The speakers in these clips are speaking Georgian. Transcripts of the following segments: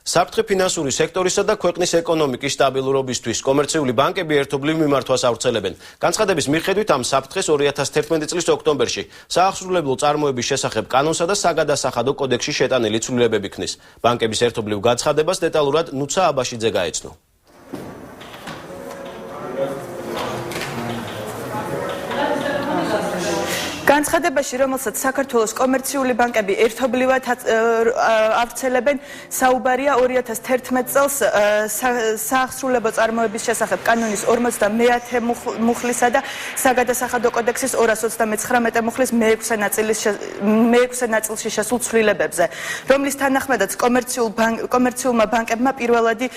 საფრთხე ფინანსური სექტორისა და ქვეყნის ეკონომიკის სტაბილურობისთვის კომერციული ბანკები ერთობლივ მიმართვას ავრცელებენ. განცხადების მიხედვით ამ საფრთხეს 2011 წლის ოქტომბერში საახსრულებლო წარმოების შესახებ კანონსა და საგადასახადო კოდექსში შეტანილი ცვლილებები ქმნის. ბანკების ერთობლივ გაცხადებას დეტალურად ნუცა აბაშიძე გაეცნო. განცხადებაში, რომელსაც საქართველოს კომერციული ბანკები ერთობლივად ავრცელებენ, საუბარია 2011 წელს საახსრულებლო წარმოების შესახებ კანონის 50 მუხლისა და საგადასახადო კოდექსის 239 მუხლის მეექვსე ნაწილში შესულ ცვლილებებზე, რომლის თანახმადაც კომერციულმა ბანკებმა პირველადი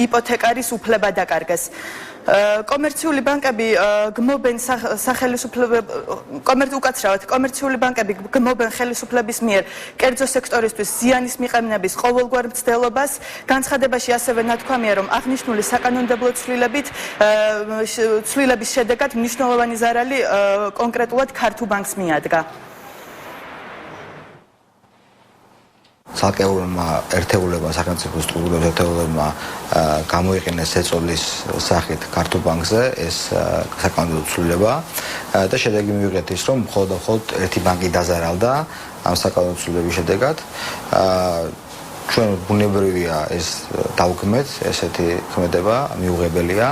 იპოთეკარის უფლება დაკარგეს. კომერციული ბანკები გმობენ კომერციული ბანკები გმობენ ხელისუფლების მიერ კერძო სექტორისთვის ზიანის მიყენების ყოველგვარ მცდელობას. განცხადებაში ასევე ნათქვამია, რომ აღნიშნული საკანონმდებლო ცვლილების შედეგად მნიშვნელოვანი ზარალი კონკრეტულად ქართულ ბანკს მიადგა. ცალკეულმა ერთეულებმა, სახელმწიფო სტრუქტურების ერთეულებმა გამოიყენეს ეწოლის სახით ქართულ ბანკზე ეს საკანონმდებლო ცვლილება და შედეგი მივიღეთ ის, რომ მხოლოდ ერთი ბანკი დაზარალდა ამ საკანონმდებლო ცვლილების შედეგად. ჩვენ ბუნებრივია ეს დავგმეთ, ესეთი ქმედება მიუღებელია.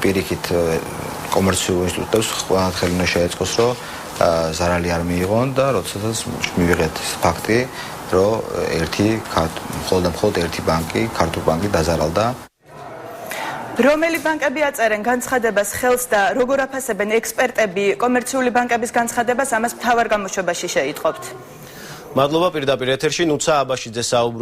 პირიქით კომერციულ ინსტიტუტებს ყველგან ხელი უნდა შეეწყოს, რომ ზარალი არ მიიღონ და როდესაც მივიღეთ ფაქტი, რომ მხოლოდ ერთი ბანკი, ქართულ ბანკი დაზარალდა. რომელი ბანკები აწერენ განცხადებას ხელს და როგორ აფასებენ ექსპერტები კომერციული ბანკების განცხადებას, ამას მთავარ გამოშვებაში შეიტყობთ. მადლობა, პირდაპირ ეთერში ნუცა აბაშიძე საუბრობს.